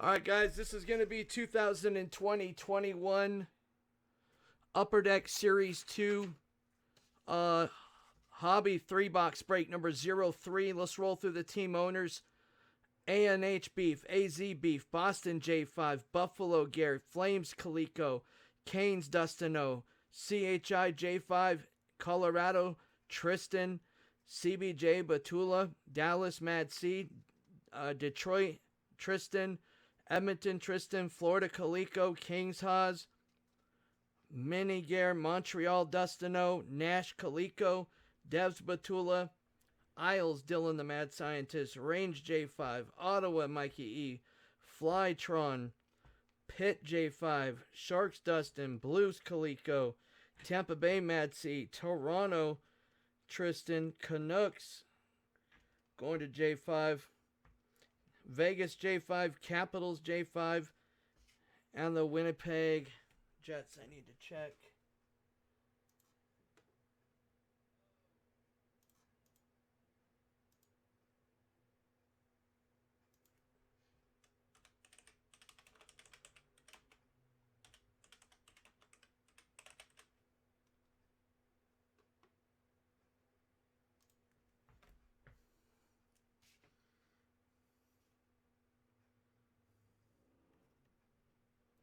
All right, guys, this is going to be 2020-21 Upper Deck Series 2 Hobby 3-box break number 03. Let's roll through the team owners. ANH Beef, AZ Beef, Boston J5, Buffalo Garrett, Flames Calico, Canes Dustino, CHI J5, Colorado Tristan, CBJ Batula, Dallas Mad C, Detroit Tristan, Edmonton Tristan, Florida Calico, Kings Haas, Mini Gare, Montreal Dustino, Nash Calico, Devs Batula, Isles Dylan the Mad Scientist, Range J5, Ottawa Mikey E, Flytron, Pitt J5, Sharks Dustin, Blues Calico, Tampa Bay Mad C, Toronto Tristan, Canucks going to J5, Vegas J5, Capitals J5, and the Winnipeg Jets. I need to check.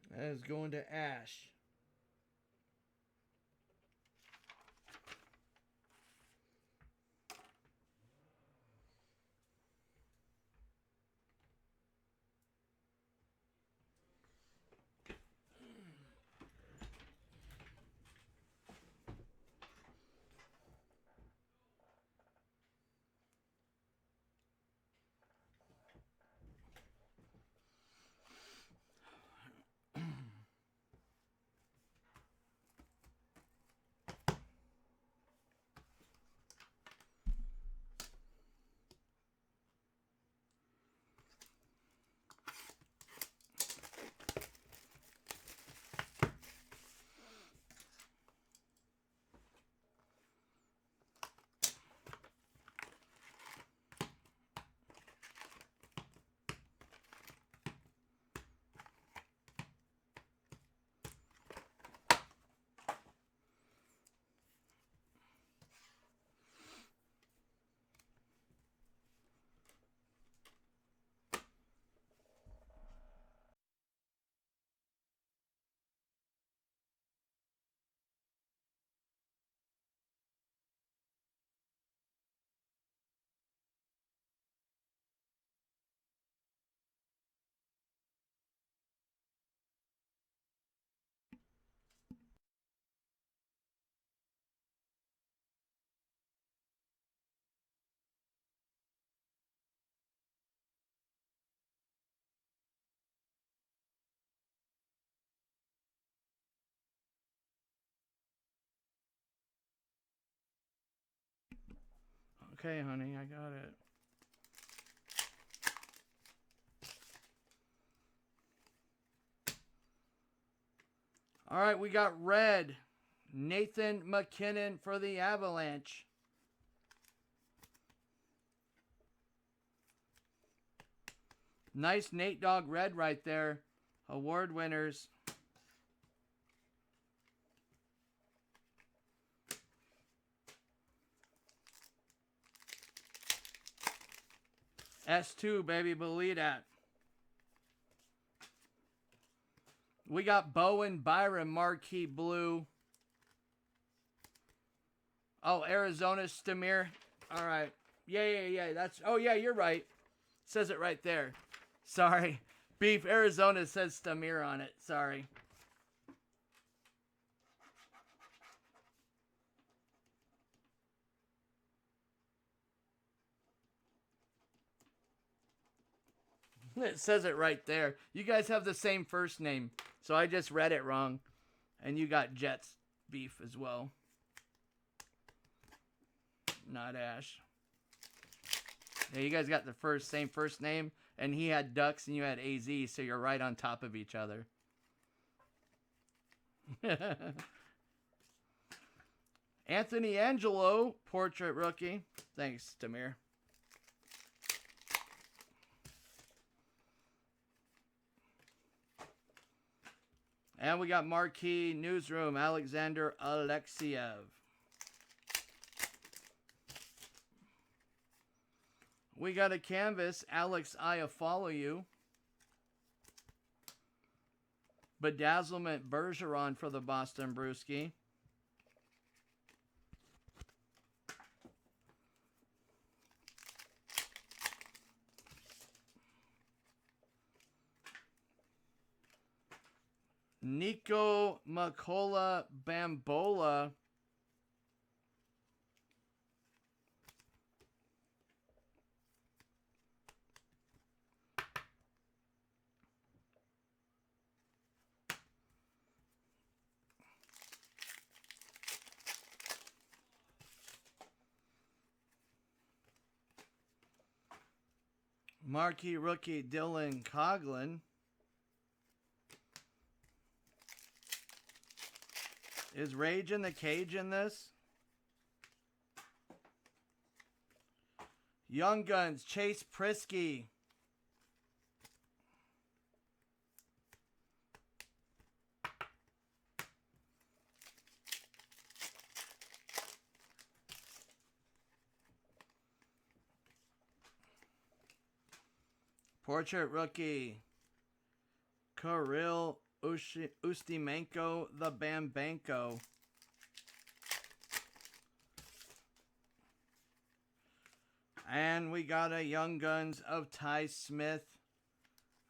That is going to Ash. Okay, honey, I got it. All right, we got red. Nathan McKinnon for the Avalanche. Nice Nate Dogg red right there. Award winners. S2, baby, believe that. We got Bowen Byron Marquee Blue. Oh, Arizona Stamir. All right. Yeah. That's. Oh, yeah, you're right. Says it right there. Sorry. Beef Arizona says Stamir on it. Sorry. It says it right there. You guys have the same first name, so I just read it wrong. And you got Jets Beef as well. Not Ash. Yeah, you guys got the same first name, and he had Ducks and you had AZ, so you're right on top of each other. Anthony Angelo, portrait rookie. Thanks, Tamir. And we got Marquee Newsroom, Alexander Alexiev. We got a canvas, Alex Iafalou. Bedazzlement Bergeron for the Boston Brewski. Nico Makola Bambola. Marquee rookie Dylan Coghlan. Is Rage in the Cage in this? Young Guns, Chase Prisky. Portrait rookie, Kirill Ustimenko, the Bambanko. And we got a Young Guns of Ty Smith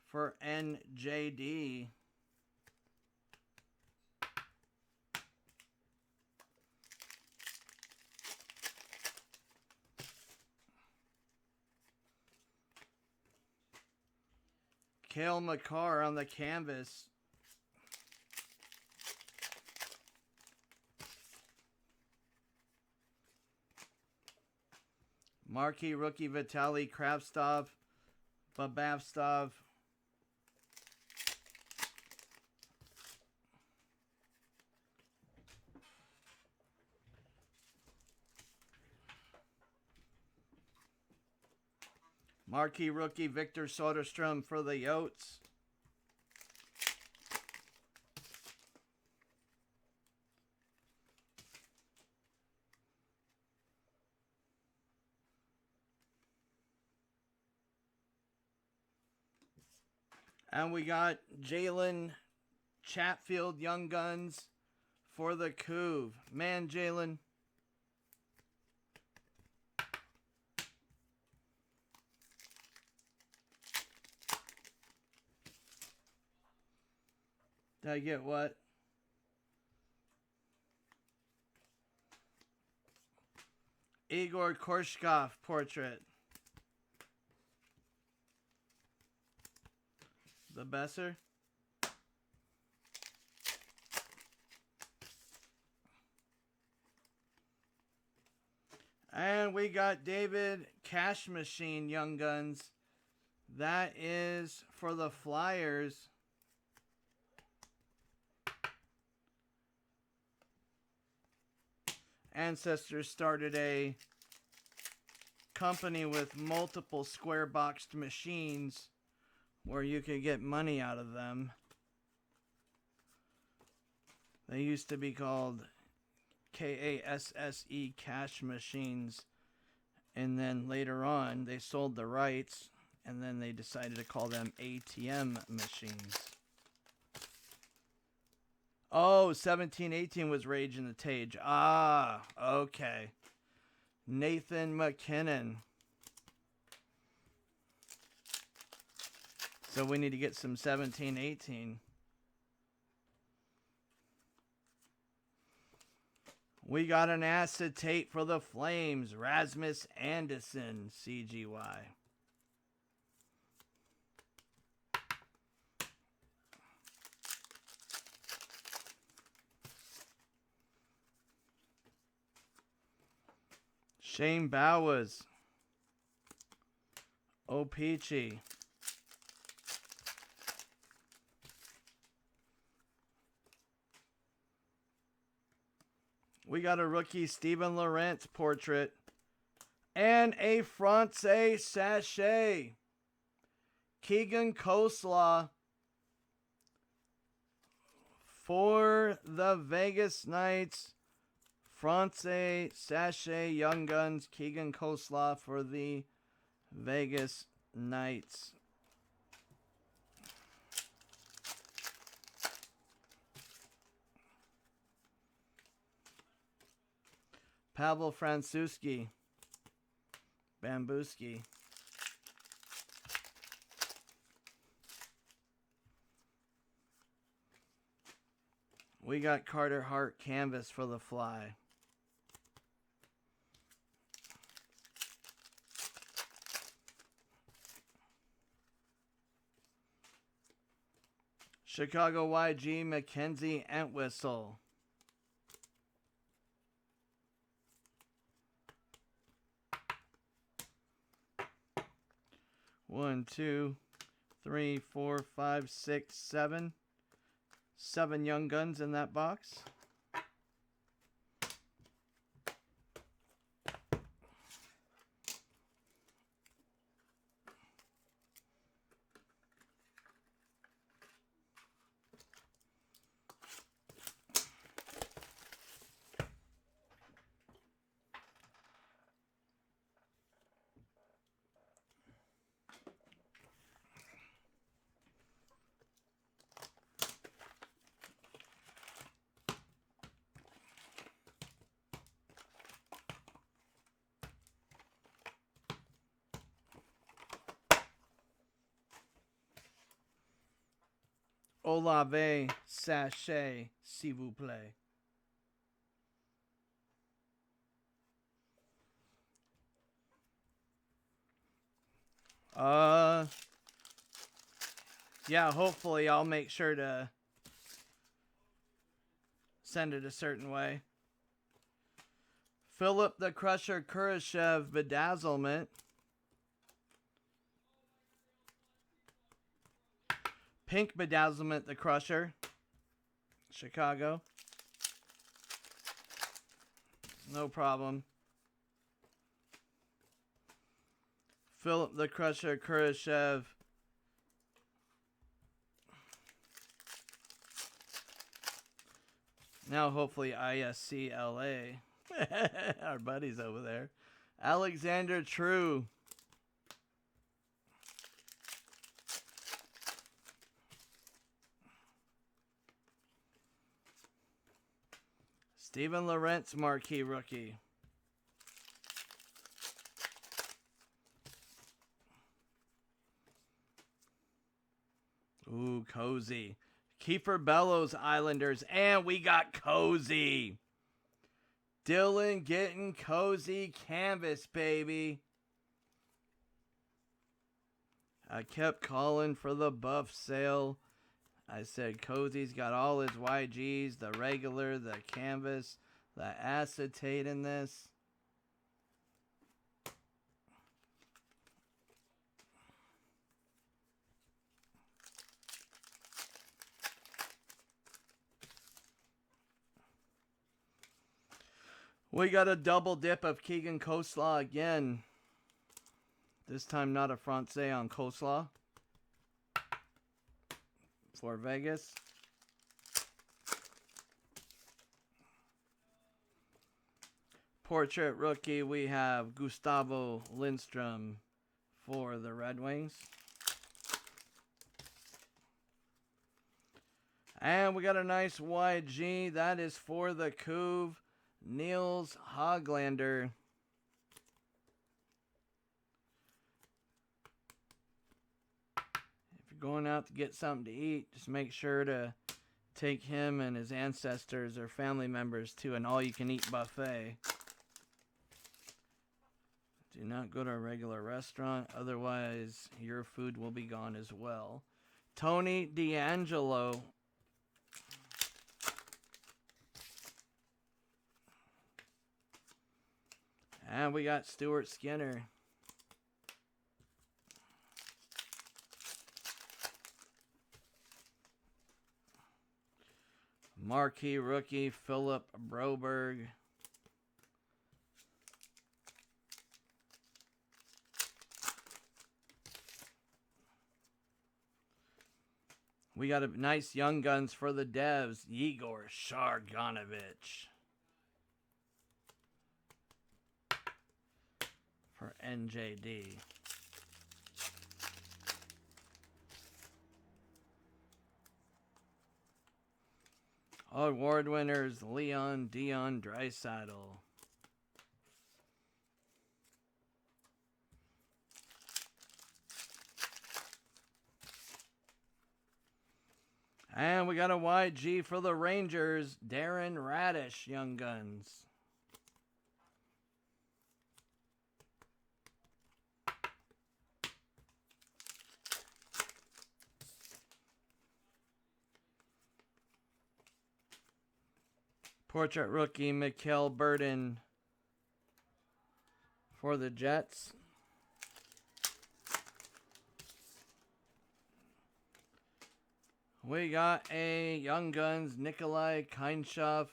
for NJD. Cale Makar on the canvas. Marquee rookie Vitaly Kravtsov, Babavstov. Marquee rookie Victor Soderstrom for the Yotes. And we got Jalen Chatfield Young Guns for the Couve. Man, Jalen. Did I get what? Igor Korshkov portrait. The Besser. And we got David Cash Machine Young Guns. That is for the Flyers. Ancestors started a company with multiple square boxed machines where you could get money out of them. They used to be called KASSE cash machines. And then later on, they sold the rights. And then they decided to call them ATM machines. Oh, 1718 was Rage in the Tage. Ah, okay. Nathan McKinnon. So we need to get some 1718. We got an acetate for the Flames. Rasmus Anderson, CGY. Shane Bowers. O-Peachy. We got a rookie Steven Lorentz portrait. And a Francais sachet. Keegan Coleslaw For the Vegas Knights, France Sachet Young Guns, Keegan Coleslaw for the Vegas Knights. Pavel Francouzski, Bambuski. We got Carter Hart canvas for the Fly. Chicago YG Mackenzie Entwistle. One, two, three, four, five, six, seven. 7 Young Guns in that box. Olave Sachet, s'il vous plaît. Yeah, hopefully I'll make sure to send it a certain way. Philip the Crusher Kurashev Bedazzlement. Pink Bedazzlement the Crusher. Chicago. No problem. Philip the Crusher Kurashev. Now hopefully ISC LA. Our buddies over there. Alexander True. Steven Lorentz marquee rookie. Ooh, Cozy. Kiefer Bellows Islanders. And we got Cozy. Dylan getting Cozy canvas, baby. I kept calling for the buff sale. I said Cozy's got all his YGs, the regular, the canvas, the acetate in this. We got a double dip of Keegan Coleslaw again. This time not a Francais on Coleslaw. For Vegas. Portrait rookie, we have Gustavo Lindstrom for the Red Wings. And we got a nice YG. That is for the Couve, Niels Hoglander. Going out to get something to eat, just make sure to take him and his ancestors or family members to an all-you-can-eat buffet. Do not go to a regular restaurant, otherwise your food will be gone as well. Tony D'Angelo. And we got Stuart Skinner. Marquee rookie, Philip Broberg. We got a nice Young Guns for the Devs, Igor Sharganovich. For NJD. Award winners, Leon Dion Draisaitl. And we got a YG for the Rangers, Darren Radish, Young Guns. Portrait rookie, Mikhail Burden for the Jets. We got a Young Guns, Nikolai Kainshov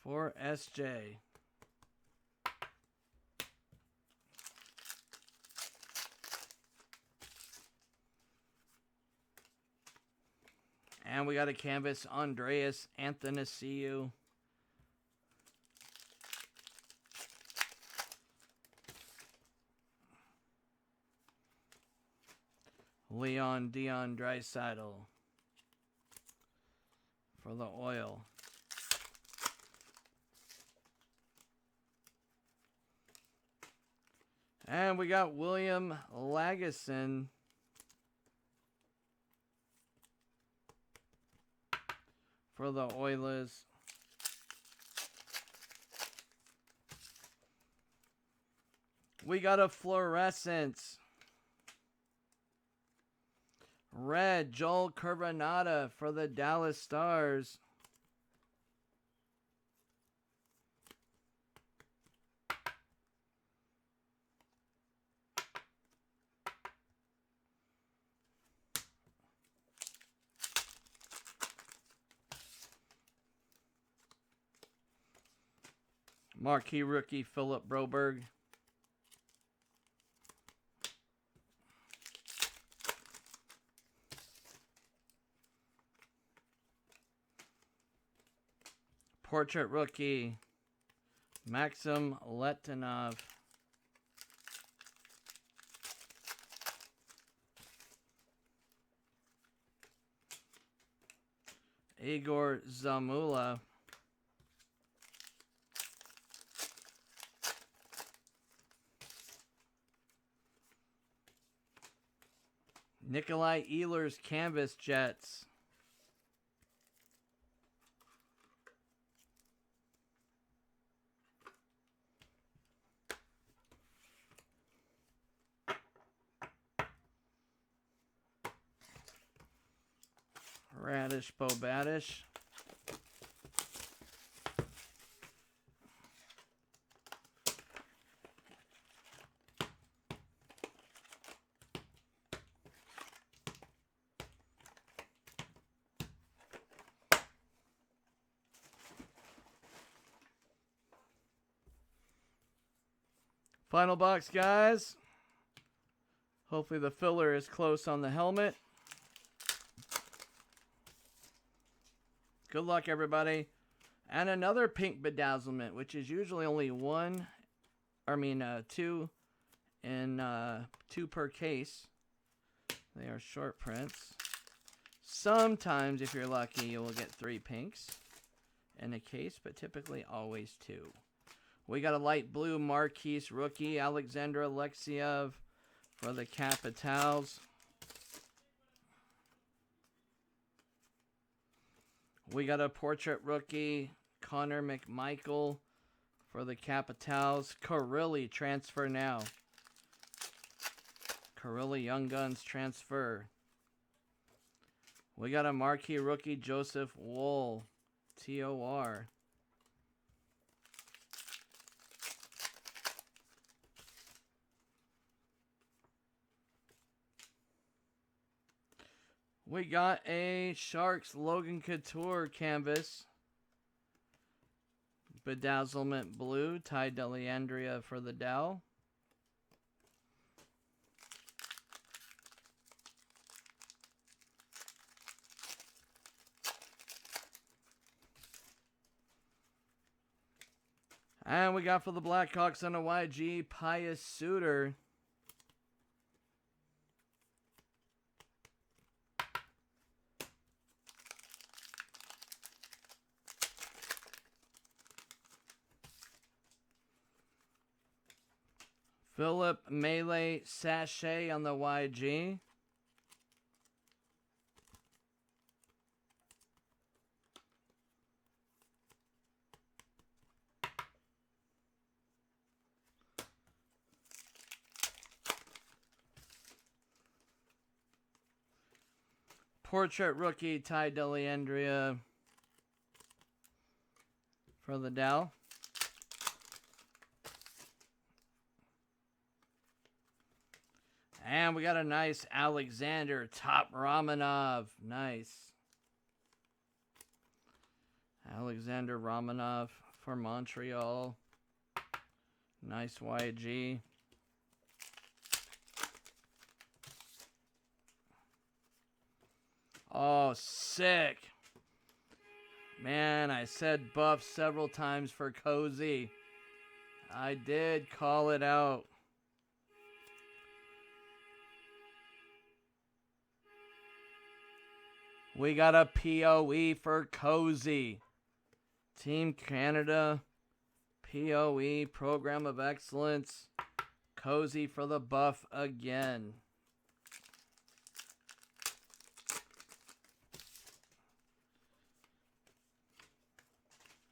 for SJ. And we got a canvas, Andreas Athanasiou. Leon Dion Draisaitl for the Oil. And we got William Lagesson for the Oilers. We got a fluorescence. Red, Joel Curvanata for the Dallas Stars. Marquee rookie, Philip Broberg. Portrait rookie, Maxim Letunov. Igor Zamula. Nikolai Ehlers Canvas Jets. Radish Bobadish. Final box, guys. Hopefully the filler is close on the helmet. Good luck, everybody. And another pink bedazzlement, which is usually only two per case. They are short prints. Sometimes, if you're lucky, you will get 3 pinks in a case, but typically always 2. We got a light blue Marquise rookie, Alexander Alexiev for the Capitals. We got a portrait rookie, Connor McMichael for the Capitals. Carilli transfer now. Carilli Young Guns transfer. We got a marquee rookie, Joseph Woll, TOR. We got a Sharks Logan Couture canvas. Bedazzlement blue, Ty Dellandrea for the Dow. And we got for the Blackhawks on a YG, Pius Suter. Philip Melee Sachet on the YG. Portrait rookie Ty Delliandria for the Dow. And we got a nice Alexander Top Romanov. Nice. Alexander Romanov for Montreal. Nice YG. Oh, sick. Man, I said buff several times for Cozy. I did call it out. We got a POE for Cozy. Team Canada. POE, Program of Excellence. Cozy for the buff again.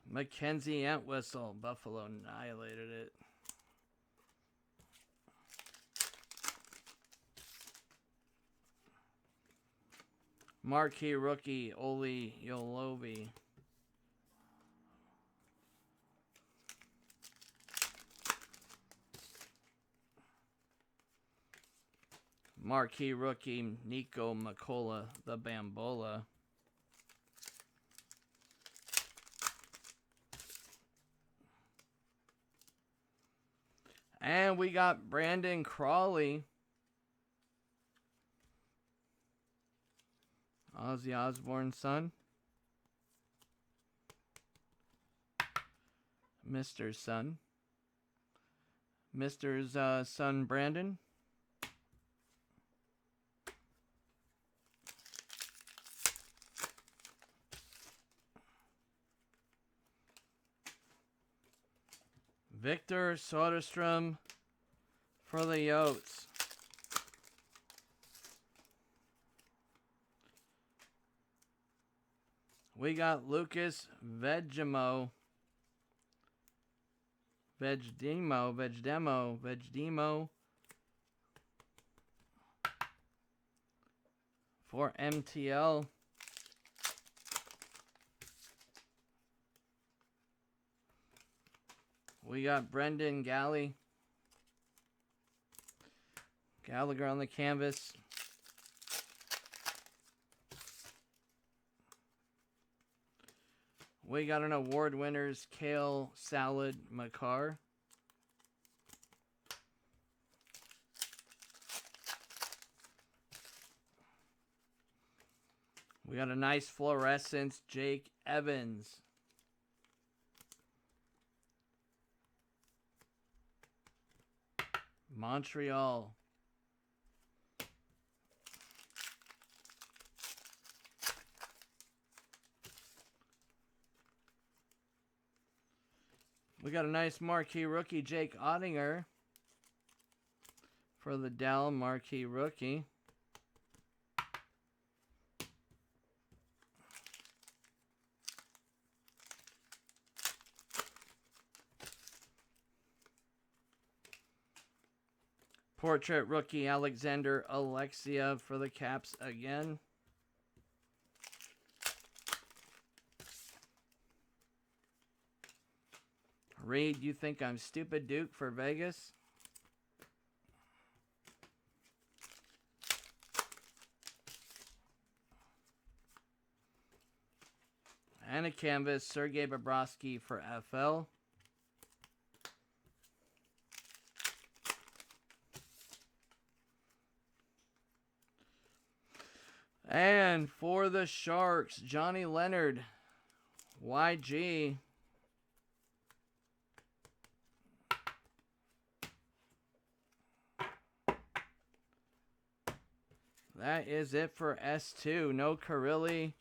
Mackenzie Entwistle. Buffalo annihilated it. Marquee rookie, Oli Yolovi. Marquee rookie, Nico Makola, the Bambola. And we got Brandon Crawley. Ozzy Osbourne's son. Mr.'s son. Mr.'s son, Brandon. Victor Soderstrom for the Yotes. We got Lucas Vejdemo for MTL. We got Brendan Gallagher on the canvas. We got an award winners, Kale Salad Makar. We got a nice fluorescence, Jake Evans. Montreal. We got a nice marquee rookie, Jake Ottinger. For the Dell marquee rookie. Portrait rookie, Alexander Alexiev for the Caps again. Reed, you think I'm stupid, Duke, for Vegas? And a canvas, Sergei Bobrovsky for FL. And for the Sharks, Johnny Leonard, YG. that is it for S2. No Carilli.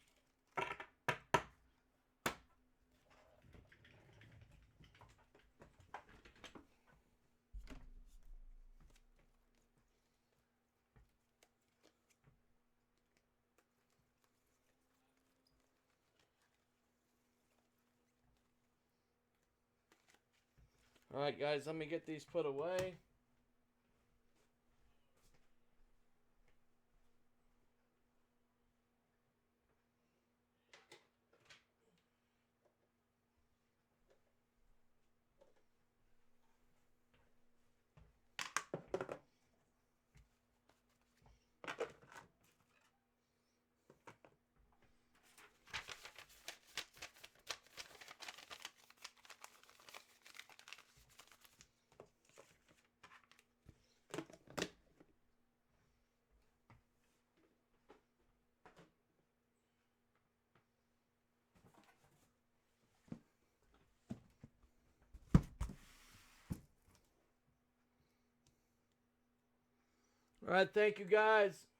Alright guys, let me get these put away. Alright, thank you guys.